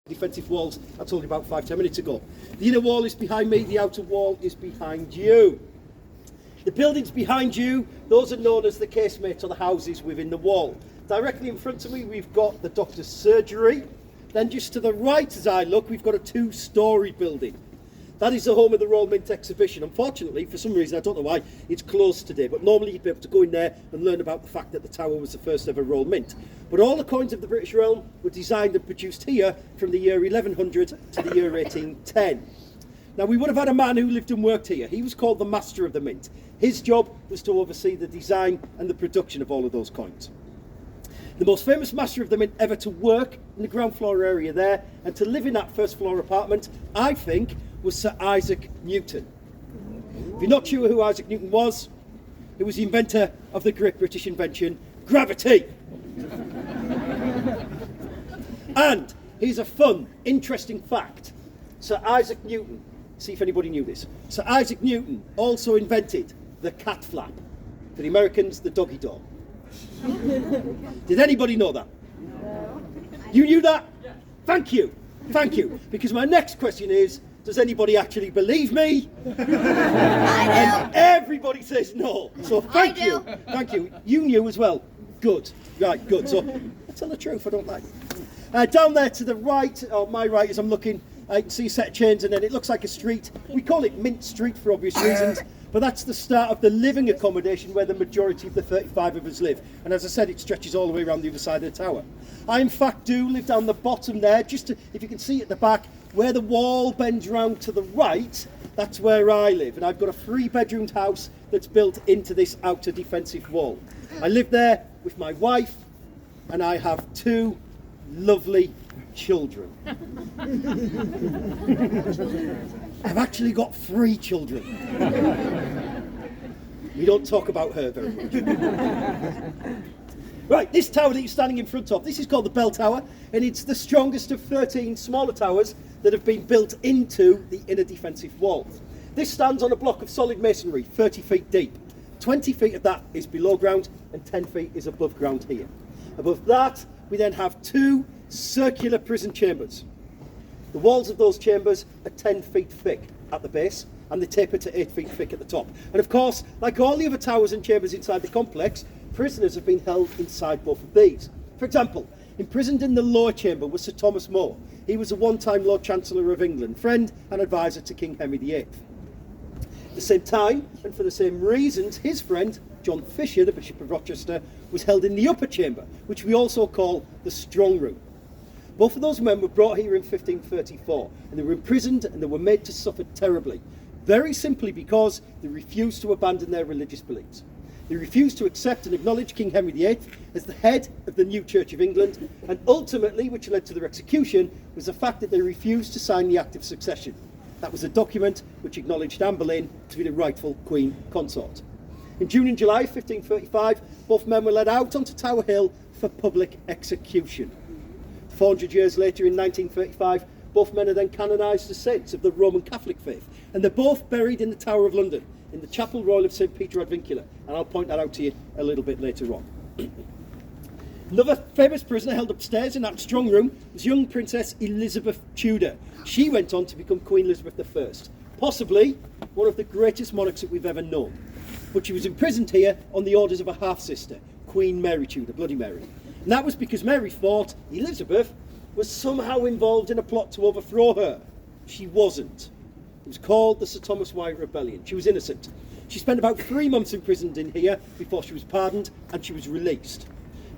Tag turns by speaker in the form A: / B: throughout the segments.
A: defensive walls I told you about 5-10 minutes ago. The inner wall is behind me, the outer wall is behind you. The buildings behind you, those are known as the casemates or the houses within the wall. Directly in front of me we've got the doctor's surgery. Then just to the right as I look, we've got a 2-storey building. That is the home of the Royal Mint exhibition. Unfortunately, for some reason, I don't know why, it's closed today, but normally you'd be able to go in there and learn about the fact that the tower was the first ever Royal Mint. But all the coins of the British realm were designed and produced here from the year 1100 to the year 1810. Now, we would have had a man who lived and worked here. He was called the Master of the Mint. His job was to oversee the design and the production of all of those coins. The most famous Master of the Mint ever to work in the ground floor area there and to live in that first floor apartment, I think, was Sir Isaac Newton. If you're not sure who Isaac Newton was, he was the inventor of the great British invention, gravity. And here's a fun, interesting fact. Sir Isaac Newton, see if anybody knew this, Sir Isaac Newton also invented the cat flap. For the Americans, the doggy door. Did anybody know that? No. You knew that? Yeah. Thank you. Thank you. Because my next question is, does anybody actually believe me?
B: I do.
A: And everybody says no. So thank you. Thank you. You knew as well. Good. Right, good. So I tell the truth, I don't lie. Down there to the right, or my right as I'm looking, I can see a set of chains and then it looks like a street. We call it Mint Street for obvious reasons. But that's the start of the living accommodation where the majority of the 35 of us live. And as I said, it stretches all the way around the other side of the tower. I, in fact, do live down the bottom there, just to, if you can see at the back, where the wall bends round to the right, that's where I live. And I've got a 3-bedroomed house that's built into this outer defensive wall. I live there with my wife, and I have 2 lovely children. I've actually got 3 children. We don't talk about her very much. Right, this tower that you're standing in front of, this is called the Bell Tower, and it's the strongest of 13 smaller towers that have been built into the inner defensive wall. This stands on a block of solid masonry, 30 feet deep. 20 feet of that is below ground, and 10 feet is above ground here. Above that, we then have 2 circular prison chambers. The walls of those chambers are 10 feet thick at the base and they taper to 8 feet thick at the top. And of course, like all the other towers and chambers inside the complex, prisoners have been held inside both of these. For example, imprisoned in the lower chamber was Sir Thomas More. He was a one-time Lord Chancellor of England, friend and advisor to King Henry VIII. At the same time, and for the same reasons, his friend, John Fisher, the Bishop of Rochester, was held in the upper chamber, which we also call the Strong Room. Both of those men were brought here in 1534, and they were imprisoned and they were made to suffer terribly, very simply because they refused to abandon their religious beliefs. They refused to accept and acknowledge King Henry VIII as the head of the new Church of England, and ultimately, which led to their execution, was the fact that they refused to sign the Act of Succession. That was a document which acknowledged Anne Boleyn to be the rightful Queen Consort. In June and July 1535, both men were led out onto Tower Hill for public execution. 400 years later, in 1935, both men are then canonised as saints of the Roman Catholic faith, and they're both buried in the Tower of London, in the Chapel Royal of St Peter ad Vincula, and I'll point that out to you a little bit later on. Another famous prisoner held upstairs in that strong room was young Princess Elizabeth Tudor. She went on to become Queen Elizabeth I, possibly one of the greatest monarchs that we've ever known. But she was imprisoned here on the orders of a half-sister, Queen Mary Tudor, Bloody Mary. And that was because Mary thought Elizabeth was somehow involved in a plot to overthrow her. She wasn't. It was called the Sir Thomas Wyatt Rebellion. She was innocent. She spent about 3 months imprisoned in here before she was pardoned and she was released.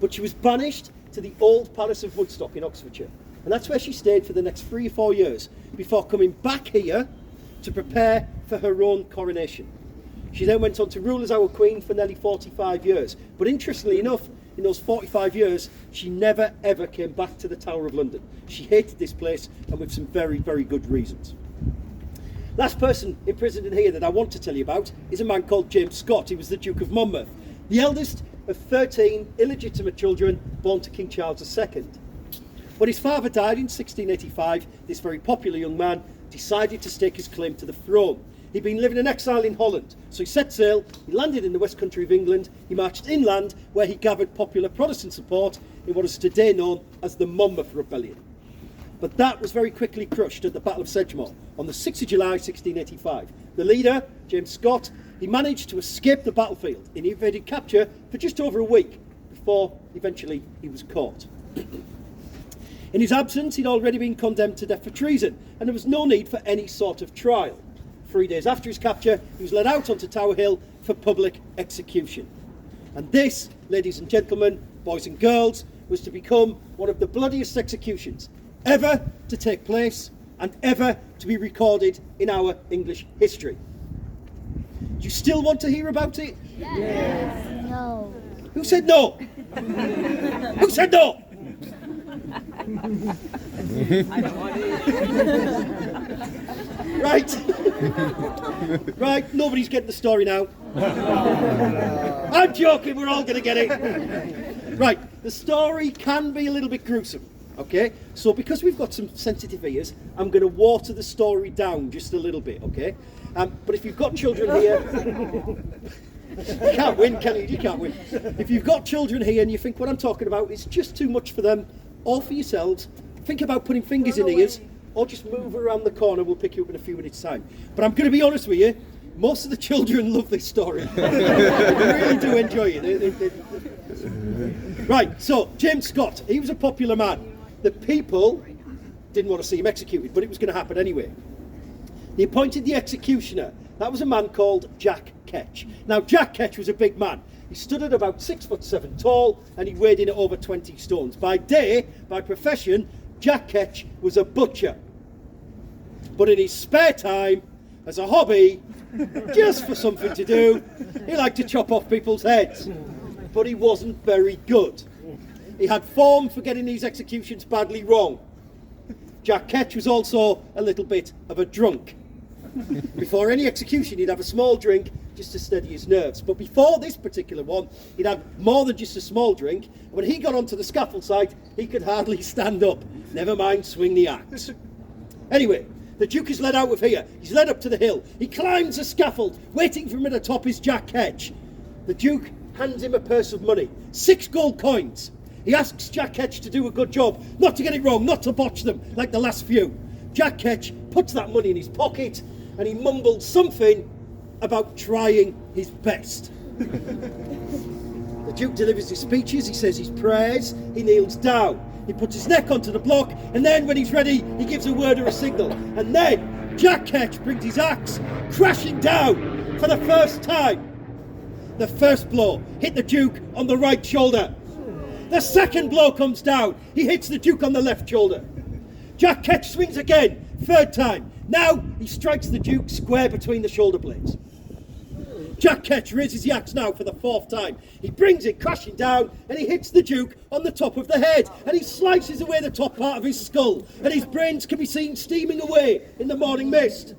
A: But she was banished to the old Palace of Woodstock in Oxfordshire. And that's where she stayed for the next 3 or 4 years before coming back here to prepare for her own coronation. She then went on to rule as our Queen for nearly 45 years. But interestingly enough, in those 45 years, she never ever came back to the Tower of London. She hated this place, and with some very, very good reasons. Last person imprisoned in here that I want to tell you about is a man called James Scott. He was the Duke of Monmouth, the eldest of 13 illegitimate children born to King Charles II. When his father died in 1685, this very popular young man decided to stake his claim to the throne. He'd been living in exile in Holland, so he set sail, he landed in the west country of England, he marched inland where he gathered popular Protestant support in what is today known as the Monmouth Rebellion. But that was very quickly crushed at the Battle of Sedgemoor on the 6th of July 1685. The leader, James Scott, he managed to escape the battlefield and he evaded capture for just over a week before eventually he was caught. In his absence, he'd already been condemned to death for treason, and there was no need for any sort of trial. 3 days after his capture, he was led out onto Tower Hill for public execution. And this, ladies and gentlemen, boys and girls, was to become one of the bloodiest executions ever to take place and ever to be recorded in our English history. Do you still want to hear about it?
B: Yes. No.
A: Who said no? Who said no?
C: I don't want to.
A: Right. Right, nobody's getting the story now. I'm joking, we're all going to get it. Right, the story can be a little bit gruesome, okay? So because we've got some sensitive ears, I'm going to water the story down just a little bit, okay? But if you've got children here... You can't win, can you? You can't win. If you've got children here and you think what I'm talking about is just too much for them, or for yourselves, think about putting fingers in ears, or just move around the corner. We'll pick you up in a few minutes' time. But I'm going to be honest with you, most of the children love this story. They really do enjoy it. Right, so James Scott, he was a popular man. The people didn't want to see him executed, but it was going to happen anyway. They appointed the executioner. That was a man called Jack Ketch. Now, Jack Ketch was a big man. He stood at about 6'7" tall, and he weighed in at over 20 stones. By day, by profession, Jack Ketch was a butcher. But in his spare time, as a hobby, just for something to do, he liked to chop off people's heads. But he wasn't very good. He had form for getting these executions badly wrong. Jack Ketch was also a little bit of a drunk. Before any execution, he'd have a small drink just to steady his nerves. But before this particular one, he'd had more than just a small drink. When he got onto the scaffold site, he could hardly stand up, never mind swing the axe. Anyway, the Duke is led out of here. He's led up to the hill. He climbs the scaffold. Waiting for him at the top is Jack Ketch. The Duke hands him a purse of money, 6 gold coins. He asks Jack Ketch to do a good job, not to get it wrong, not to botch them like the last few. Jack Ketch puts that money in his pocket and he mumbled something about trying his best. The Duke delivers his speeches, he says his prayers, he kneels down, he puts his neck onto the block, and then when he's ready, he gives a word or a signal. And then Jack Ketch brings his axe crashing down for the first time. The first blow hit the Duke on the right shoulder. The second blow comes down, he hits the Duke on the left shoulder. Jack Ketch swings again, third time. Now he strikes the Duke square between the shoulder blades. Jack Ketch raises the axe now for the 4th time. He brings it crashing down and he hits the Duke on the top of the head, and he slices away the top part of his skull, and his brains can be seen steaming away in the morning mist.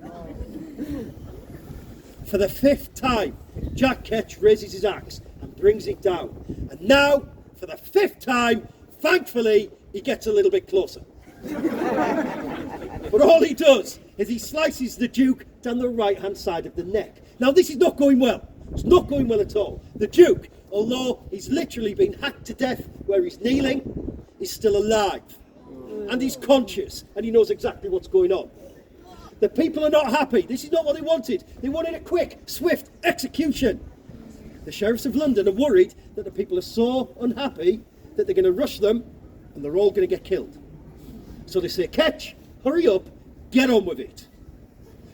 A: For the 5th time, Jack Ketch raises his axe and brings it down. And now, for the 5th time, thankfully, he gets a little bit closer. But all he does is he slices the Duke down the right-hand side of the neck. Now, this is not going well. It's not going well at all. The Duke, although he's literally been hacked to death where he's kneeling, is still alive. And he's conscious, and he knows exactly what's going on. The people are not happy. This is not what they wanted. They wanted a quick, swift execution. The sheriffs of London are worried that the people are so unhappy that they're going to rush them, and they're all going to get killed. So they say, Ketch, hurry up, get on with it.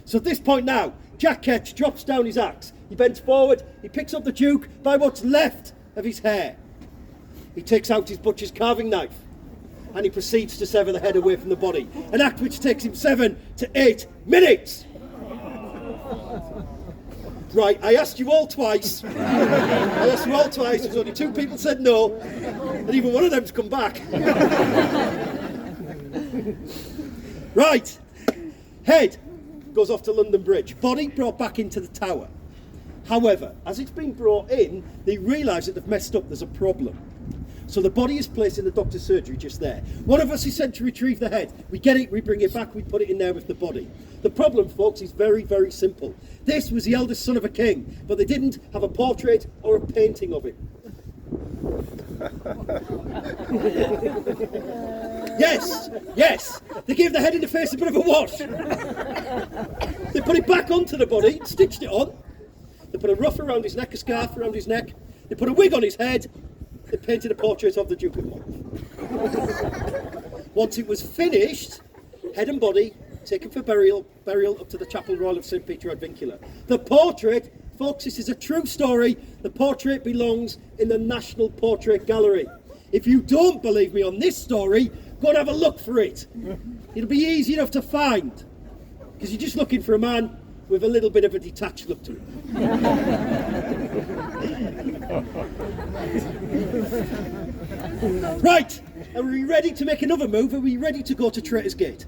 A: So at this point now, Jack Ketch drops down his axe. He bends forward, he picks up the Duke by what's left of his hair. He takes out his butcher's carving knife and he proceeds to sever the head away from the body, an act which takes him 7 to 8 minutes. Right, I asked you all twice. There's only 2 people said no, and even one of them's come back. Right, head goes off to London Bridge, body brought back into the tower. However, as it's been brought in, they realise that they've messed up, there's a problem. So the body is placed in the doctor's surgery just there. One of us is sent to retrieve the head. We get it, we bring it back, we put it in there with the body. The problem, folks, is very, very simple. This was the eldest son of a king, but they didn't have a portrait or a painting of him. Yes, yes. They gave the head and the face a bit of a wash. They put it back onto the body, stitched it on. They put a ruff around his neck, a scarf around his neck. They put a wig on his head. They painted a portrait of the Duke of Monmouth. Once it was finished, head and body taken for burial up to the Chapel Royal of St. Peter ad Vincula. The portrait, folks, this is a true story. The portrait belongs in the National Portrait Gallery. If you don't believe me on this story, go and have a look for it. It'll be easy enough to find, because you're just looking for a man with a little bit of a detached look to him. Right, are we ready to make another move? Are we ready to go to Traitor's Gate?